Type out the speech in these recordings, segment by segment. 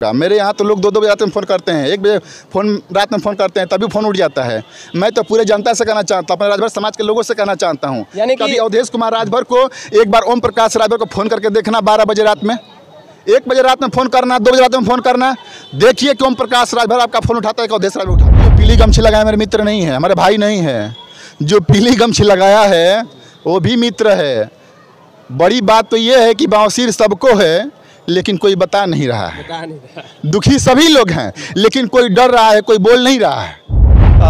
मेरे यहाँ तो लोग 2-2 बजे रात में फ़ोन करते हैं, 1 बजे रात में फ़ोन करते हैं, तभी फ़ोन उठ जाता है। मैं तो पूरे जनता से कहना चाहता हूँ, अपने राजभर समाज के लोगों से कहना चाहता हूँ, यानी कि कभी अवधेश कुमार राजभर को एक बार ओम प्रकाश राजभर को फ़ोन करके देखना 12 बजे रात में, 1 बजे रात में फ़ोन करना, 2 बजे रात में फ़ोन करना, देखिए कि ओम प्रकाश राजभर आपका फ़ोन उठाता है कि अवधेश राजभर उठाता है। पीली गमछी लगाया मेरे मित्र नहीं है, हमारे भाई नहीं है। जो पीली गमछी लगाया है वो भी मित्र है। बड़ी बात तो ये है कि बाँसिर सबको है, लेकिन कोई बता नहीं रहा है। दुखी सभी लोग हैं, लेकिन कोई डर रहा है, कोई बोल नहीं रहा है।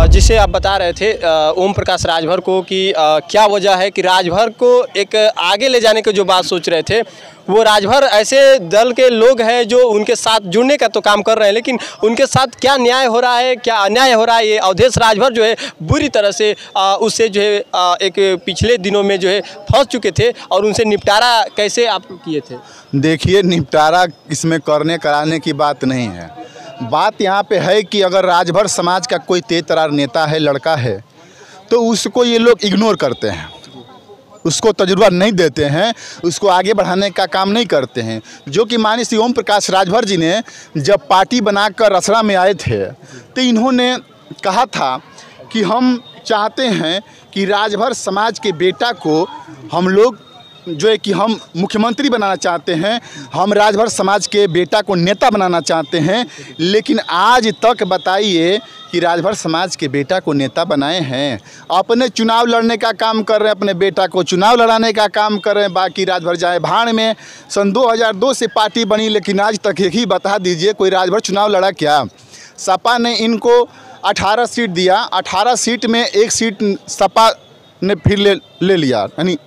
जिसे आप बता रहे थे ओम प्रकाश राजभर को कि क्या वजह है कि राजभर को एक आगे ले जाने की जो बात सोच रहे थे, वो राजभर ऐसे दल के लोग हैं जो उनके साथ जुड़ने का तो काम कर रहे हैं, लेकिन उनके साथ क्या न्याय हो रहा है, क्या अन्याय हो रहा है, ये अवधेश राजभर जो है बुरी तरह से उससे जो है एक पिछले दिनों में जो है फंस चुके थे, और उनसे निपटारा कैसे आप किए थे? देखिए, निपटारा इसमें करने कराने की बात नहीं है। बात यहाँ पे है कि अगर राजभर समाज का कोई तेज तरार नेता है, लड़का है, तो उसको ये लोग इग्नोर करते हैं, उसको तजुर्बा नहीं देते हैं, उसको आगे बढ़ाने का काम नहीं करते हैं। जो कि माननीय श्री ओम प्रकाश राजभर जी ने जब पार्टी बनाकर रसड़ा में आए थे, तो इन्होंने कहा था कि हम चाहते हैं कि राजभर समाज के बेटा को हम लोग जो है कि हम मुख्यमंत्री बनाना चाहते हैं, हम राजभर समाज के बेटा को नेता बनाना चाहते हैं। लेकिन आज तक बताइए कि राजभर समाज के बेटा को नेता बनाए हैं? अपने चुनाव लड़ने का काम कर रहे हैं, अपने बेटा को चुनाव लड़ाने का काम कर रहे हैं, बाकी राजभर जाए भाड़ में। सन 2002 से पार्टी बनी, लेकिन आज तक एक ही बता दीजिए कोई राजभर चुनाव लड़ा क्या? सपा ने इनको 18 सीट दिया, 18 सीट में 1 सीट सपा ने फिर ले लिया, यानी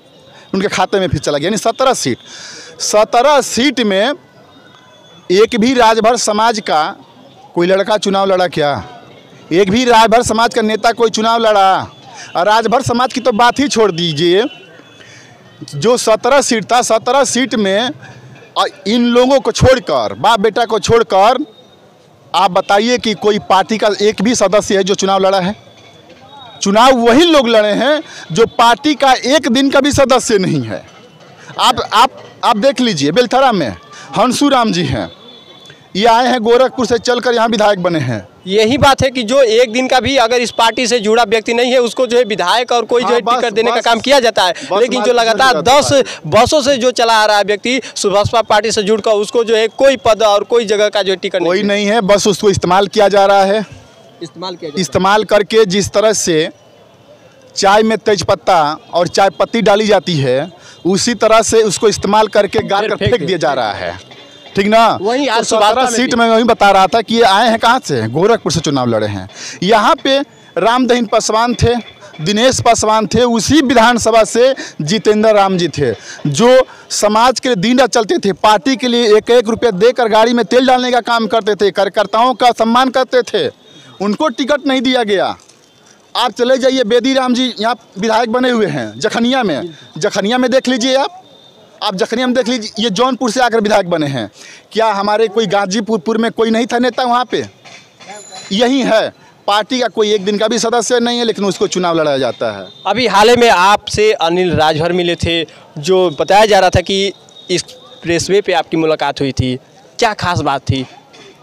उनके खाते में फिर चला गया, यानी 17 सीट में एक भी राजभर समाज का कोई लड़का चुनाव लड़ा क्या? एक भी राजभर समाज का नेता कोई चुनाव लड़ा? और राजभर समाज की तो बात ही छोड़ दीजिए, जो 17 सीट था, 17 सीट में इन लोगों को छोड़कर, बाप बेटा को छोड़कर, आप बताइए कि कोई पार्टी का एक भी सदस्य है जो चुनाव लड़ा है? चुनाव वही लोग लड़े हैं जो पार्टी का एक दिन का भी सदस्य नहीं है। आप देख लीजिए, बेलथरा में हंसू राम जी हैं, ये आए हैं गोरखपुर से चलकर यहाँ विधायक बने हैं। यही बात है कि जो एक दिन का भी अगर इस पार्टी से जुड़ा व्यक्ति नहीं है, उसको जो है विधायक और कोई जो है टिकट देने का काम किया जाता है। लेकिन जो लगातार 10 वर्षों से जो चला आ रहा है व्यक्ति भाजपा पार्टी से जुड़कर, उसको जो है कोई पद और कोई जगह का जो टिकट कोई नहीं है, बस उसको इस्तेमाल किया जा रहा है। इस्तेमाल करके जिस तरह से चाय में तेजपत्ता और चाय पत्ती डाली जाती है, उसी तरह से उसको इस्तेमाल करके गाल कर फेंक दिया जा रहा है, ठीक ना? वही आज 17 सीट में वही बता रहा था कि ये आए हैं कहाँ से, गोरखपुर से चुनाव लड़े हैं। यहाँ पे रामदहीन पासवान थे, दिनेश पासवान थे, उसी विधानसभा से जितेंद्र राम जी थे, जो समाज के दिन रात चलते थे, पार्टी के लिए 1-1 रुपया देकर गाड़ी में तेल डालने का काम करते थे, कार्यकर्ताओं का सम्मान करते थे। उनको टिकट नहीं दिया गया। आप चले जाइए, बेदी राम जी यहाँ विधायक बने हुए हैं जखनिया में, जखनिया में देख लीजिए, आप जखनिया में देख लीजिए, ये जौनपुर से आकर विधायक बने हैं। क्या हमारे कोई गाजीपुर में कोई नहीं था नेता वहाँ पे? यही है, पार्टी का कोई एक दिन का भी सदस्य नहीं है, लेकिन उसको चुनाव लड़ाया जाता है। अभी हाल में आपसे अनिल राजभर मिले थे, जो बताया जा रहा था कि इस प्रेसवे पे आपकी मुलाकात हुई थी, क्या खास बात थी?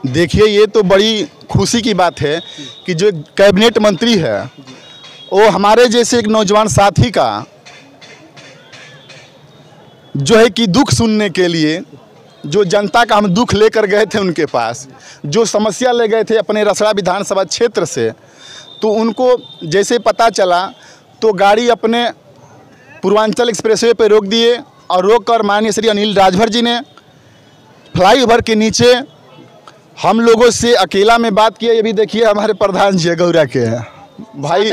देखिए, ये तो बड़ी खुशी की बात है कि जो कैबिनेट मंत्री है वो हमारे जैसे एक नौजवान साथी का जो है कि दुख सुनने के लिए, जो जनता का हम दुख लेकर गए थे उनके पास, जो समस्या ले गए थे अपने रसड़ा विधानसभा क्षेत्र से, तो उनको जैसे पता चला तो गाड़ी अपने पूर्वांचल एक्सप्रेसवे पे रोक दिए, और रोक कर माननीय श्री अनिल राजभर जी ने फ्लाईओवर के नीचे हम लोगों से अकेला में बात किया। ये भी देखिए, हमारे प्रधान जी गौरा के हैं भाई,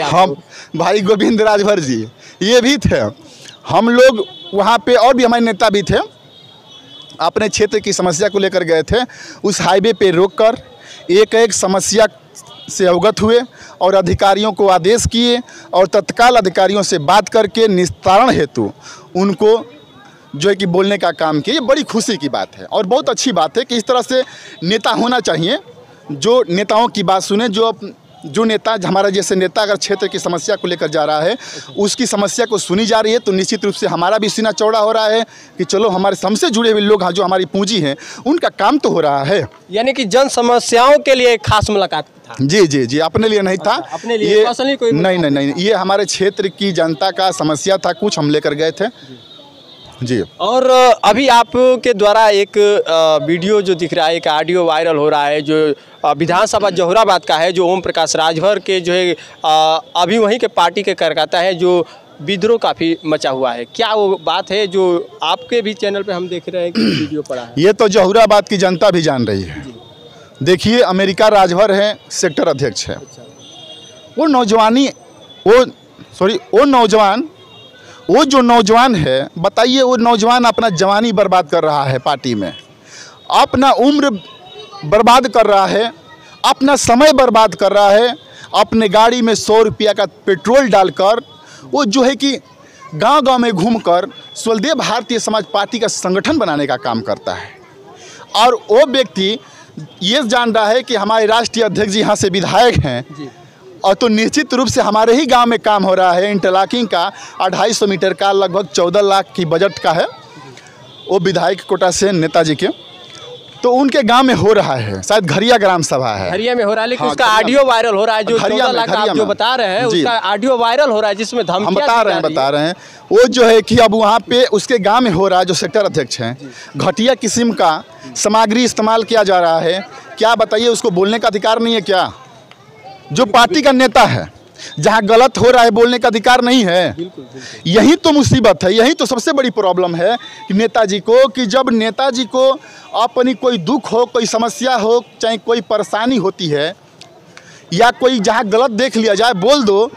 हम भाई गोविंद राजभर जी, ये भी थे। हम लोग वहाँ पे और भी हमारे नेता भी थे, अपने क्षेत्र की समस्या को लेकर गए थे। उस हाईवे पे रोककर एक समस्या से अवगत हुए और अधिकारियों को आदेश किए, और तत्काल अधिकारियों से बात करके निस्तारण हेतु उनको जो है कि बोलने का काम किया। ये बड़ी खुशी की बात है और बहुत अच्छी बात है कि इस तरह से नेता होना चाहिए, जो नेताओं की बात सुने, जो जो नेता हमारा जैसे नेता अगर क्षेत्र की समस्या को लेकर जा रहा है, उसकी समस्या को सुनी जा रही है, तो निश्चित रूप से हमारा भी सीना चौड़ा हो रहा है कि चलो हमारे हमसे जुड़े हुए लोग जो हमारी पूंजी हैं उनका काम तो हो रहा है। यानी कि जन समस्याओं के लिए एक खास मुलाकात था। जी, अपने लिए नहीं था। अपने लिए पर्सनली कोई नहीं, ये हमारे क्षेत्र की जनता का समस्या था, कुछ हम लेकर गए थे जी। और अभी आपके द्वारा एक वीडियो जो दिख रहा है, एक ऑडियो वायरल हो रहा है जो विधानसभा जहुराबाद का है, जो ओम प्रकाश राजभर के जो है अभी वहीं के पार्टी के कार्यकर्ता है, जो विद्रोह काफ़ी मचा हुआ है। क्या वो बात है जो आपके भी चैनल पे हम देख रहे हैं कि वीडियो पड़ा है? ये तो जहुराबाद की जनता भी जान रही है। देखिए, अमेरिका राजभर है, सेक्टर अध्यक्ष है। वो जो नौजवान है, बताइए, वो नौजवान अपना जवानी बर्बाद कर रहा है पार्टी में, अपना उम्र बर्बाद कर रहा है, अपना समय बर्बाद कर रहा है, अपने गाड़ी में 100 रुपया का पेट्रोल डालकर वो जो है कि गांव-गांव में घूमकर स्वदेव भारतीय समाज पार्टी का संगठन बनाने का काम करता है। और वो व्यक्ति ये जान रहा है कि हमारे राष्ट्रीय अध्यक्ष जी यहाँ से विधायक हैं जी। और तो निश्चित रूप से हमारे ही गांव में काम हो रहा है। इंटरलॉकिंग का 250 मीटर का लगभग 14 लाख की बजट का है, वो विधायक कोटा से नेताजी के, तो उनके गांव में हो रहा है। शायद घरिया ग्राम सभा है, हरिया में हो रहा है, लेकिन हाँ, उसका ऑडियो वायरल हो रहा है। जो 14 लाख आप जो बता रहे हैं, उसका ऑडियो वायरल हो रहा है, जिसमें धमकियां हम बता रहे हैं वो जो है कि अब वहाँ पे उसके गांव में हो रहा है। जो सेक्टर अध्यक्ष हैं, घटिया किस्म का सामग्री इस्तेमाल किया जा रहा है। क्या बताइए, उसको बोलने का अधिकार नहीं है क्या? जो पार्टी का नेता है, जहाँ गलत हो रहा है बोलने का अधिकार नहीं है। यही तो मुसीबत है, यही तो सबसे बड़ी प्रॉब्लम है कि नेताजी को, कि जब नेताजी को अपनी कोई दुख हो, कोई समस्या हो, चाहे कोई परेशानी होती है, या कोई जहाँ गलत देख लिया जाए बोल दो,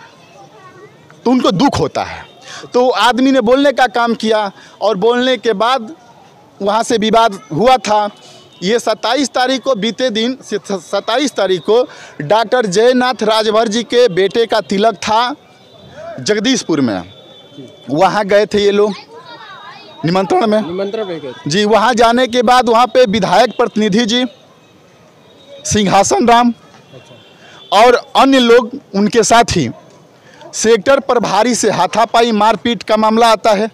तो उनको दुख होता है। तो आदमी ने बोलने का काम किया और बोलने के बाद वहाँ से विवाद हुआ था। ये 27 तारीख को, बीते दिन 27 तारीख को डॉक्टर जयनाथ राजभर जी के बेटे का तिलक था जगदीशपुर में। वहाँ गए थे ये लोग निमंत्रण में जी। वहाँ जाने के बाद वहाँ पे विधायक प्रतिनिधि जी, सिंहासन राम और अन्य लोग उनके साथ ही सेक्टर प्रभारी से हाथापाई मारपीट का मामला आता है।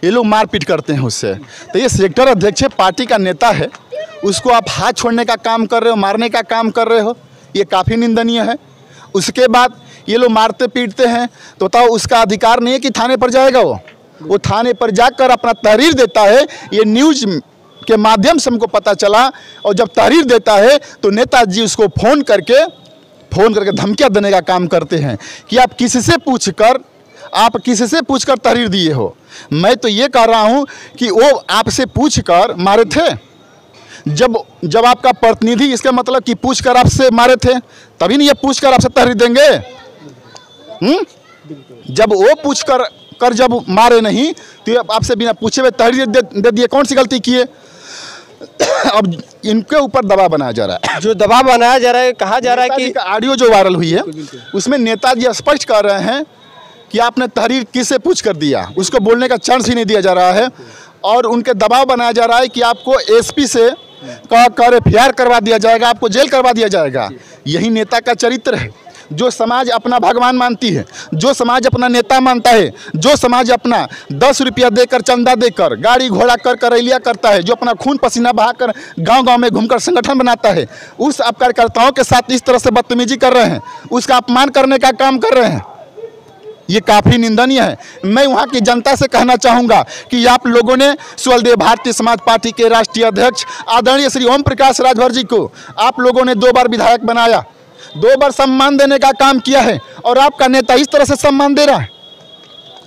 ये लोग मारपीट करते हैं उससे। तो ये सेक्टर अध्यक्ष पार्टी का नेता है, उसको आप हाथ छोड़ने का काम कर रहे हो, मारने का काम कर रहे हो, ये काफ़ी निंदनीय है। उसके बाद ये लोग मारते पीटते हैं, तो बताओ उसका अधिकार नहीं है कि थाने पर जाएगा? वो थाने पर जाकर अपना तहरीर देता है। ये न्यूज़ के माध्यम से हमको पता चला। और जब तहरीर देता है तो नेताजी उसको फ़ोन करके धमकियाँ देने का काम करते हैं कि आप किससे पूछकर तहरीर दिए हो। मैं तो ये कह रहा हूँ कि वो आपसे पूछकर मारे थे। जब आपका प्रतिनिधि, इसका मतलब कि पूछकर आपसे मारे थे, तभी नहीं ये पूछकर आपसे तहरीर देंगे। जब वो पूछकर जब मारे नहीं, तो आपसे बिना पूछे हुए तहरीर दे दिए। कौन सी गलती किए? अब इनके ऊपर दबाव बनाया जा रहा है। जो दबाव बनाया जा रहा है, कहा जा रहा है कि ऑडियो जो वायरल हुई है उसमें नेताजी स्पष्ट कर रहे हैं कि आपने तहरीर किससे पूछ कर दिया, उसको बोलने का चांस ही नहीं दिया जा रहा है। और उनके दबाव बनाया जा रहा है कि आपको एसपी से कर FIR करवा दिया जाएगा, आपको जेल करवा दिया जाएगा। यही नेता का चरित्र है। जो समाज अपना भगवान मानती है, जो समाज अपना नेता मानता है, जो समाज अपना 10 रुपया देकर, चंदा देकर, गाड़ी घोड़ा कर रैलियाँ करता है, जो अपना खून पसीना बहाकर गांव-गांव में घूमकर संगठन बनाता है, उस कार्यकर्ताओं के साथ इस तरह से बदतमीजी कर रहे हैं, उसका अपमान करने का काम कर रहे हैं। ये काफ़ी निंदनीय है। मैं वहाँ की जनता से कहना चाहूँगा कि आप लोगों ने स्वदेव भारतीय समाज पार्टी के राष्ट्रीय अध्यक्ष आदरणीय श्री ओम प्रकाश राजभर जी को आप लोगों ने 2 बार विधायक बनाया, 2 बार सम्मान देने का काम किया है, और आपका नेता इस तरह से सम्मान दे रहा है।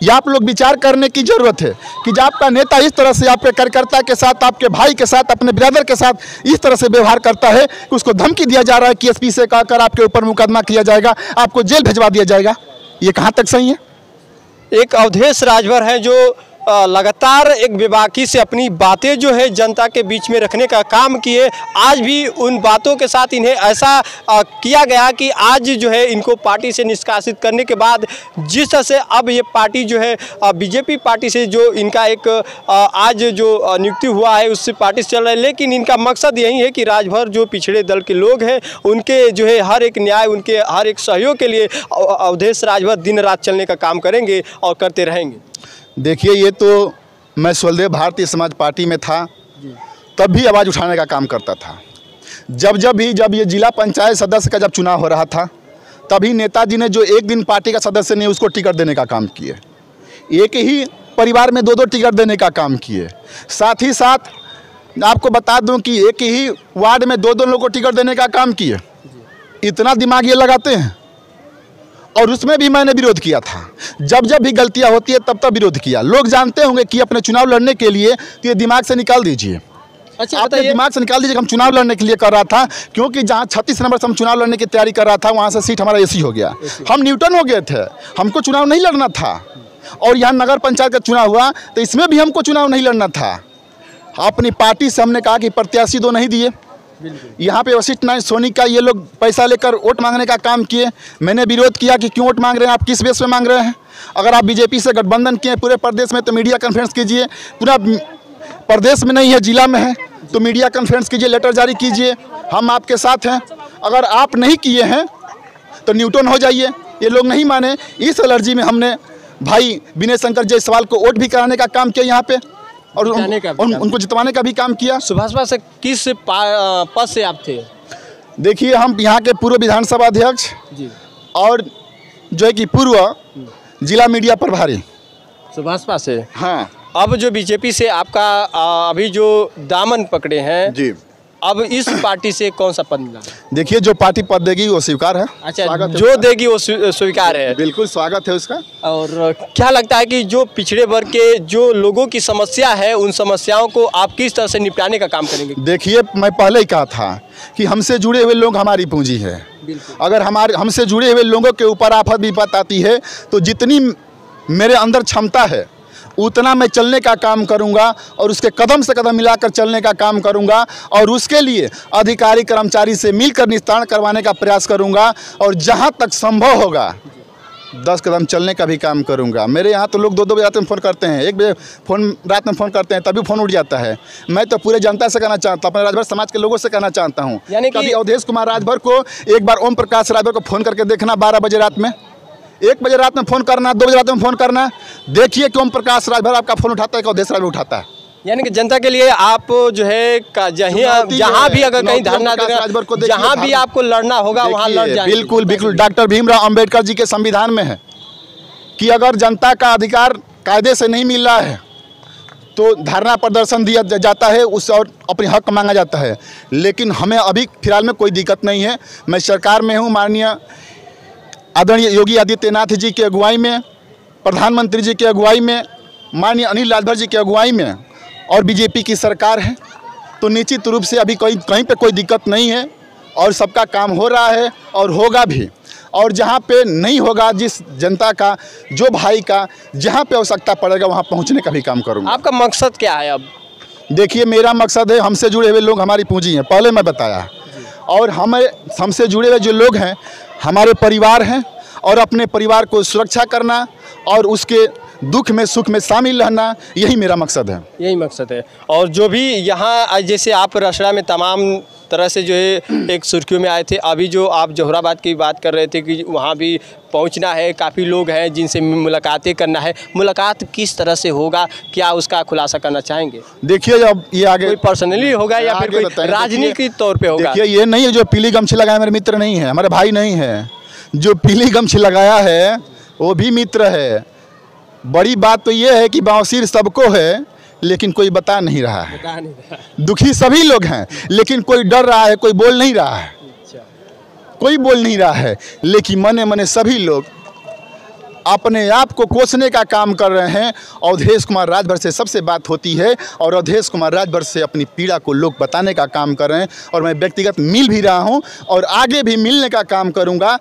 ये आप लोग विचार करने की ज़रूरत है कि जब आपका नेता इस तरह से आपके कार्यकर्ता के साथ, आपके भाई के साथ, अपने ब्रदर के साथ इस तरह से व्यवहार करता है कि उसको धमकी दिया जा रहा है कि एसपी से कहकर आपके ऊपर मुकदमा किया जाएगा, आपको जेल भिजवा दिया जाएगा। ये कहाँ तक सही है? एक अवधेश राजभर हैं जो लगातार एक बेबाकी से अपनी बातें जो है जनता के बीच में रखने का काम किए। आज भी उन बातों के साथ इन्हें ऐसा किया गया कि आज जो है इनको पार्टी से निष्कासित करने के बाद जिस तरह से अब ये पार्टी जो है बीजेपी पार्टी से जो इनका एक आज जो नियुक्ति हुआ है उससे पार्टी से चल रहा है, लेकिन इनका मकसद यही है कि राजभर जो पिछड़े दल के लोग हैं उनके जो है हर एक न्याय, उनके हर एक सहयोग के लिए अवधेश राजभर दिन रात चलने का काम करेंगे और करते रहेंगे। देखिए, ये तो मैं स्वदेव भारतीय समाज पार्टी में था तब भी आवाज़ उठाने का काम करता था। जब ये जिला पंचायत सदस्य का जब चुनाव हो रहा था तभी नेताजी ने जो एक दिन पार्टी का सदस्य नहीं उसको टिकट देने का काम किए। एक ही परिवार में 2-2 टिकट देने का काम किए। साथ ही साथ आपको बता दूं कि एक ही वार्ड में 2-2 लोगों को टिकट देने का काम किए। इतना दिमाग ये लगाते हैं। और उसमें भी मैंने विरोध किया था। जब भी गलतियां होती है तब विरोध किया। लोग जानते होंगे कि अपने चुनाव लड़ने के लिए तो ये दिमाग से निकाल दीजिए। अच्छा, आपने दिमाग से निकाल दीजिए। हम चुनाव लड़ने के लिए कर रहा था, क्योंकि जहाँ 36 नंबर से हम चुनाव लड़ने की तैयारी कर रहा था वहाँ से सीट हमारा एसी हो गया। हम न्यूटन हो गए थे, हमको चुनाव नहीं लड़ना था। और यहाँ नगर पंचायत का चुनाव हुआ तो इसमें भी हमको चुनाव नहीं लड़ना था। अपनी पार्टी से हमने कहा कि प्रत्याशी 2 नहीं दिए। यहाँ पे वशिष्ठ नारायण सोनी का ये लोग पैसा लेकर वोट मांगने का काम किए। मैंने विरोध किया कि क्यों वोट मांग रहे हैं, आप किस बेस पे मांग रहे हैं। अगर आप बीजेपी से गठबंधन किए पूरे प्रदेश में तो मीडिया कॉन्फ्रेंस कीजिए। पूरा प्रदेश में नहीं है, जिला में है तो मीडिया कॉन्फ्रेंस कीजिए, लेटर जारी कीजिए, हम आपके साथ हैं। अगर आप नहीं किए हैं तो न्यूटन हो जाइए। ये लोग नहीं माने। इस एलर्जी में हमने भाई विनय शंकर जायसवाल को वोट भी कराने का काम किया यहाँ पे और उनको जितवाने का भी काम किया। सुभाषपा से किस पद से आप थे? देखिए, हम यहाँ के पूर्व विधानसभा अध्यक्ष जी और जो है कि पूर्व जिला मीडिया प्रभारी। सुभाषपा से? हाँ। अब जो बीजेपी से आपका अभी जो दामन पकड़े हैं जी, अब इस पार्टी से कौन सा पद मिला? देखिए, जो पार्टी पद देगी वो स्वीकार है। अच्छा, जो देगी वो स्वीकार है। बिल्कुल स्वागत है उसका। और क्या लगता है कि जो पिछड़े वर्ग के जो लोगों की समस्या है उन समस्याओं को आप किस तरह से निपटाने का काम करेंगे? देखिए, मैं पहले ही कहा था कि हमसे जुड़े हुए लोग हमारी पूंजी है। अगर हमसे जुड़े हुए लोगों के ऊपर आफत विपत आती है तो जितनी मेरे अंदर क्षमता है उतना मैं चलने का काम करूंगा और उसके कदम से कदम मिलाकर चलने का काम करूंगा और उसके लिए अधिकारी कर्मचारी से मिलकर निस्तारण करवाने का प्रयास करूंगा और जहां तक संभव होगा 10 कदम चलने का भी काम करूंगा। मेरे यहाँ तो लोग 2-2 बजे रात में फ़ोन करते हैं, 1 बजे रात में फ़ोन करते हैं, तभी फ़ोन उठ जाता है। मैं तो पूरे जनता से कहना चाहता हूँ, अपने राजभर समाज के लोगों से कहना चाहता हूँ, यानी कि अवधेश कुमार राजभर को एक बार ओम प्रकाश राजभर को फ़ोन करके देखना। 12 बजे रात में, 1 बजे रात में फ़ोन करना, 2 बजे रात में फ़ोन करना। देखिए कि ओम प्रकाश राजभर आपका फ़ोन उठाता है कि अवधेश राजभर उठाता है। यानी कि जनता के लिए आप जो है जहाँ भी अगर कहीं धरना देगा, जहाँ भी आपको लड़ना होगा वहाँ लड़ जाएंगे। बिल्कुल बिल्कुल। डॉक्टर भीमराव अंबेडकर जी के संविधान में है कि अगर जनता का अधिकार कायदे से नहीं मिल रहा है तो धरना प्रदर्शन दिया जाता है, उससे और अपने हक मांगा जाता है। लेकिन हमें अभी फिलहाल में कोई दिक्कत नहीं है। मैं सरकार में हूँ, माननीय आदरणीय योगी आदित्यनाथ जी की अगुवाई में, प्रधानमंत्री जी की अगुवाई में, माननीय अनिल राजभर जी की अगुवाई में और बीजेपी की सरकार है, तो निश्चित रूप से अभी कहीं पे कोई दिक्कत नहीं है और सबका काम हो रहा है और होगा भी। और जहाँ पे नहीं होगा, जिस जनता का, जो भाई का जहाँ पे आवश्यकता पड़ेगा वहाँ पहुँचने का भी काम करूँगा। आपका मकसद क्या है? अब देखिए, मेरा मकसद है, हमसे जुड़े हुए लोग हमारी पूंजी हैं, पहले मैं बताया। और हमसे जुड़े हुए जो लोग हैं हमारे परिवार हैं और अपने परिवार को सुरक्षा करना और उसके दुख में सुख में शामिल रहना, यही मेरा मकसद है। यही मकसद है। और जो भी यहाँ जैसे आप रसड़ा में तमाम तरह से जो है एक सुर्खियों में आए थे, अभी जो आप जोहराबाद की बात कर रहे थे कि वहाँ भी पहुँचना है, काफ़ी लोग हैं जिनसे मुलाकातें करना है, मुलाकात किस तरह से होगा, क्या उसका खुलासा करना चाहेंगे? देखिए, जब ये आगे कोई पर्सनली होगा या फिर कोई राजनीतिक तौर पर होगा? देखिए, ये नहीं है जो पीली गमछी लगाया मेरे मित्र नहीं है, हमारे भाई नहीं है। जो पीली गमछी लगाया है वो भी मित्र है। बड़ी बात तो ये है कि बावसीर सबको है लेकिन कोई बता नहीं रहा है। दुखी सभी लोग हैं लेकिन कोई डर रहा है, कोई बोल नहीं रहा है। कोई बोल नहीं रहा है, लेकिन मने मने सभी लोग अपने आप को कोसने का काम कर रहे हैं। अवधेश कुमार राजभर से सबसे बात होती है और अवधेश कुमार राजभर से अपनी पीड़ा को लोग बताने का काम कर रहे हैं और मैं व्यक्तिगत मिल भी रहा हूं और आगे भी मिलने का काम करूंगा।